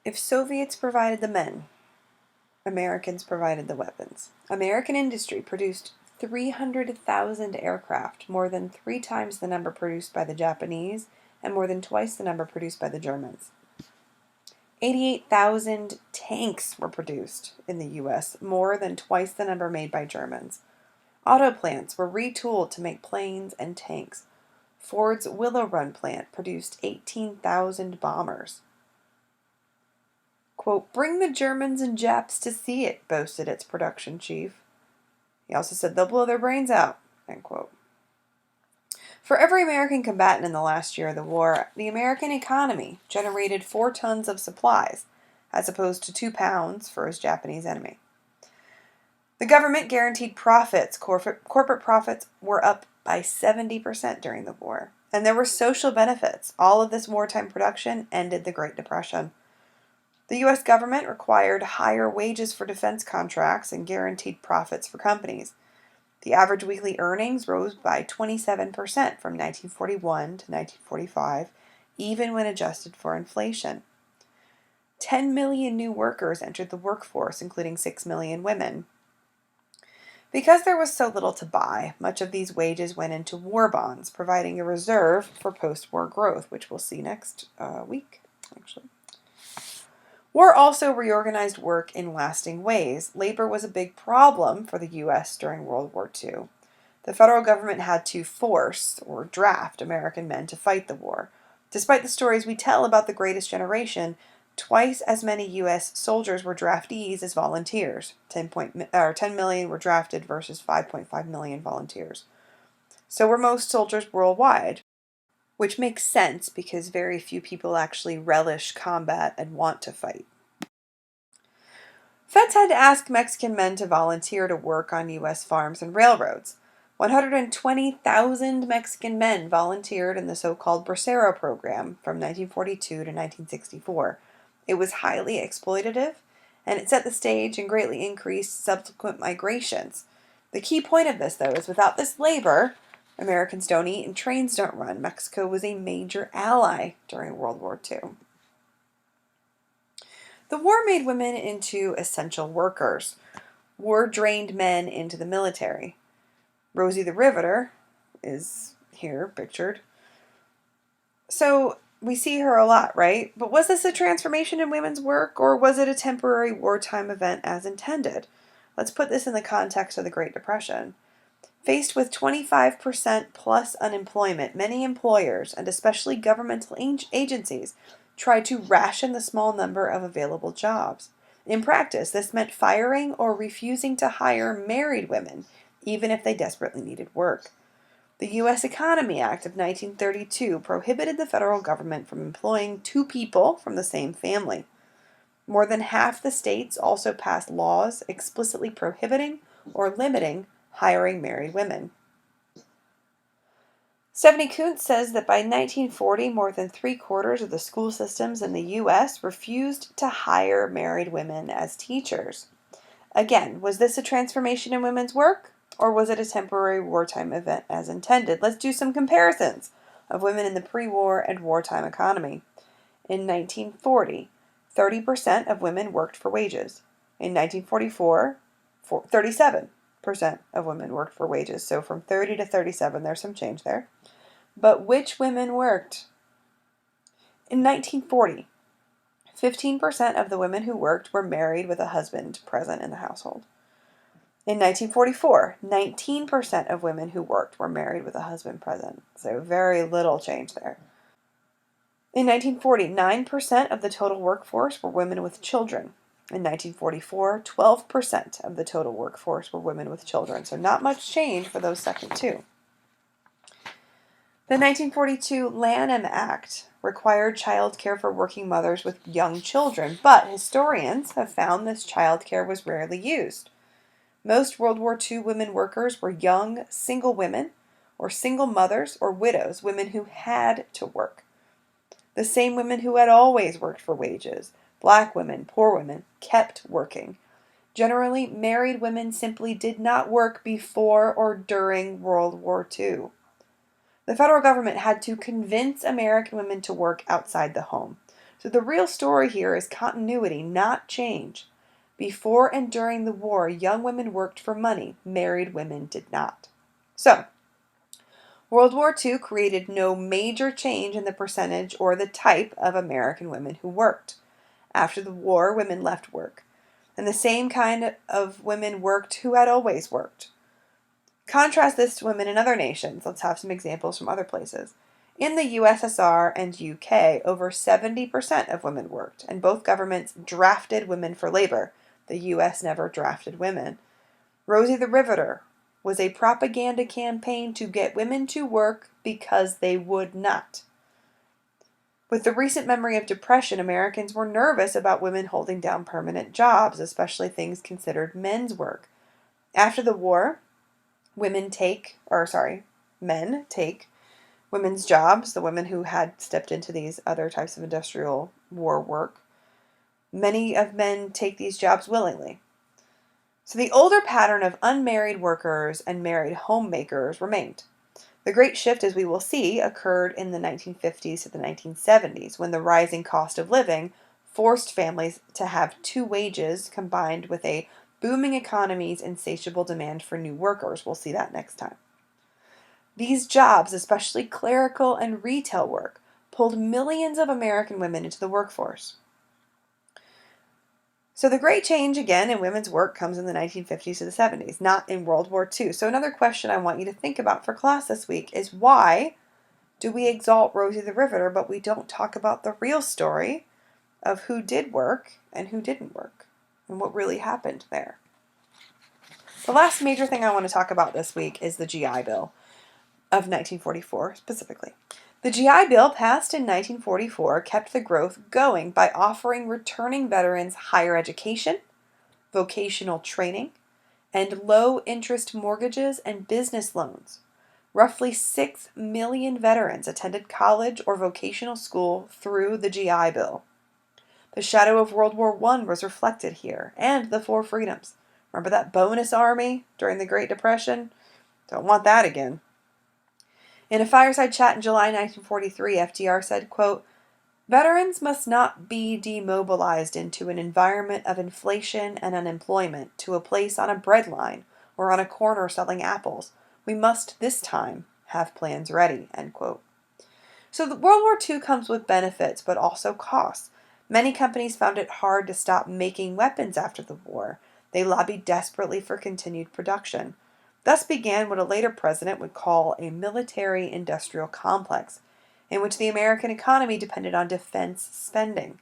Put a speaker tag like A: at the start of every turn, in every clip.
A: If Soviets provided the men, Americans provided the weapons. American industry produced 300,000 aircraft, more than 3 times the number produced by the Japanese and more than twice the number produced by the Germans. 88,000 tanks were produced in the U.S., more than twice the number made by Germans. Auto plants were retooled to make planes and tanks. Ford's Willow Run plant produced 18,000 bombers. Quote, "Bring the Germans and Japs to see it," boasted its production chief. He also said they'll blow their brains out, end quote. For every American combatant in the last year of the war, the American economy generated 4 tons of supplies, as opposed to 2 pounds for his Japanese enemy. The government guaranteed profits. Corporate profits were up by 70% during the war. And there were social benefits. All of this wartime production ended the Great Depression. The U.S. government required higher wages for defense contracts and guaranteed profits for companies. The average weekly earnings rose by 27% from 1941 to 1945, even when adjusted for inflation. 10 million new workers entered the workforce, including 6 million women. Because there was so little to buy, much of these wages went into war bonds, providing a reserve for post-war growth, which we'll see next week, actually. War also reorganized work in lasting ways. Labor was a big problem for the U.S. during World War II. The federal government had to force or draft American men to fight the war. Despite the stories we tell about the Greatest Generation, twice as many U.S. soldiers were draftees as volunteers. 10 million were drafted versus 5.5 million volunteers. So were most soldiers worldwide, which makes sense because very few people actually relish combat and want to fight. Feds had to ask Mexican men to volunteer to work on U.S. farms and railroads. 120,000 Mexican men volunteered in the so-called Bracero program from 1942 to 1964. It was highly exploitative, and it set the stage and greatly increased subsequent migrations. The key point of this, though, is without this labor, Americans don't eat and trains don't run. Mexico was a major ally during World War II. The war made women into essential workers. War drained men into the military. Rosie the Riveter is here pictured. So we see her a lot, right? But was this a transformation in women's work, or was it a temporary wartime event as intended? Let's put this in the context of the Great Depression. Faced with 25% plus unemployment, many employers, and especially governmental agencies, tried to ration the small number of available jobs. In practice, this meant firing or refusing to hire married women, even if they desperately needed work. The U.S. Economy Act of 1932 prohibited the federal government from employing 2 people from the same family. More than half the states also passed laws explicitly prohibiting or limiting hiring married women. Stephanie Kuntz says that by 1940, more than 3/4 of the school systems in the U.S. refused to hire married women as teachers. Again, was this a transformation in women's work, or was it a temporary wartime event as intended? Let's do some comparisons of women in the pre-war and wartime economy. In 1940, 30% of women worked for wages. In 1944, 37% of women worked for wages. So from 30 to 37, there's some change there. But which women worked? In 1940, 15% of the women who worked were married with a husband present in the household. In 1944, 19% of women who worked were married with a husband present. So very little change there. In 1940, 9% of the total workforce were women with children. In 1944, 12% of the total workforce were women with children. So not much change for those second 2. The 1942 Lanham Act required child care for working mothers with young children, but historians have found this child care was rarely used. Most World War II women workers were young, single women, or single mothers or widows, women who had to work. The same women who had always worked for wages, black women, poor women, kept working. Generally, married women simply did not work before or during World War II. The federal government had to convince American women to work outside the home. So the real story here is continuity, not change. Before and during the war, young women worked for money. Married women did not. So, World War II created no major change in the percentage or the type of American women who worked. After the war, women left work. And the same kind of women worked who had always worked. Contrast this to women in other nations. Let's have some examples from other places. In the USSR and UK, over 70% of women worked, and both governments drafted women for labor. The US never drafted women. Rosie the Riveter was a propaganda campaign to get women to work because they would not. With the recent memory of depression, Americans were nervous about women holding down permanent jobs, especially things considered men's work. After the war, men take women's jobs, the women who had stepped into these other types of industrial war work. Many of men take these jobs willingly. So the older pattern of unmarried workers and married homemakers remained. The great shift, as we will see, occurred in the 1950s to the 1970s, when the rising cost of living forced families to have two wages combined with a booming economy's insatiable demand for new workers. We'll see that next time. These jobs, especially clerical and retail work, pulled millions of American women into the workforce. So the great change, again, in women's work comes in the 1950s to the 70s, not in World War II. So another question I want you to think about for class this week is, why do we exalt Rosie the Riveter, but we don't talk about the real story of who did work and who didn't work, and what really happened there? The last major thing I want to talk about this week is the GI Bill of 1944 specifically. The GI Bill, passed in 1944, kept the growth going by offering returning veterans higher education, vocational training, and low-interest mortgages and business loans. Roughly 6 million veterans attended college or vocational school through the GI Bill. The shadow of World War I was reflected here, and the Four Freedoms. Remember that bonus army during the Great Depression? Don't want that again. In a fireside chat in July 1943, FDR said, quote, "Veterans must not be demobilized into an environment of inflation and unemployment, to a place on a bread line or on a corner selling apples. We must this time have plans ready," end quote. So the World War II comes with benefits, but also costs. Many companies found it hard to stop making weapons after the war. They lobbied desperately for continued production. Thus began what a later president would call a military-industrial complex, in which the American economy depended on defense spending.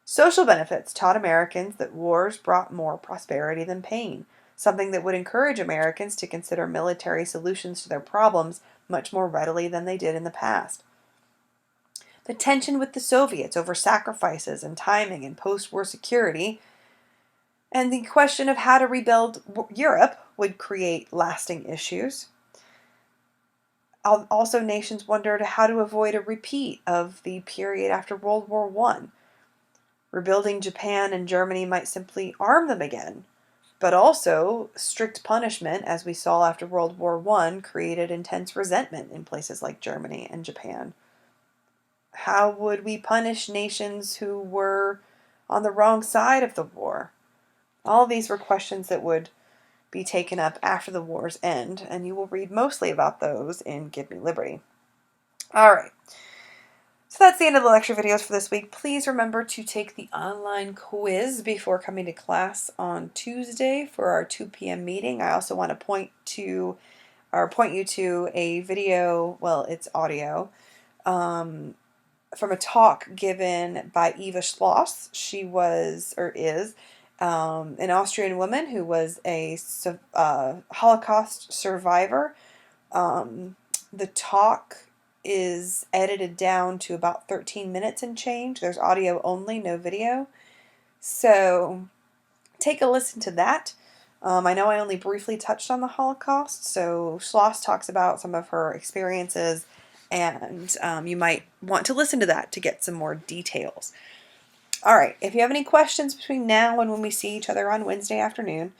A: Social benefits taught Americans that wars brought more prosperity than pain, something that would encourage Americans to consider military solutions to their problems much more readily than they did in the past. The tension with the Soviets over sacrifices and timing and post-war security, and the question of how to rebuild Europe, would create lasting issues. Also, nations wondered how to avoid a repeat of the period after World War I. Rebuilding Japan and Germany might simply arm them again, but also strict punishment, as we saw after World War I, created intense resentment in places like Germany and Japan. How would we punish nations who were on the wrong side of the war? All of these were questions that would be taken up after the war's end, and you will read mostly about those in Give Me Liberty. All right. So that's the end of the lecture videos for this week. Please remember to take the online quiz before coming to class on Tuesday for our 2 p.m. meeting. I also want to point you to a video, well, it's audio, from a talk given by Eva Schloss. She was, or is, an Austrian woman who was a Holocaust survivor. The talk is edited down to about 13 minutes and change. There's audio only, no video. So take a listen to that. I know I only briefly touched on the Holocaust, so Schloss talks about some of her experiences, and you might want to listen to that to get some more details. All right, if you have any questions between now and when we see each other on Wednesday afternoon,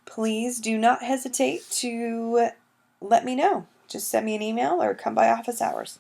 A: please do not hesitate to let me know. Just send me an email or come by office hours.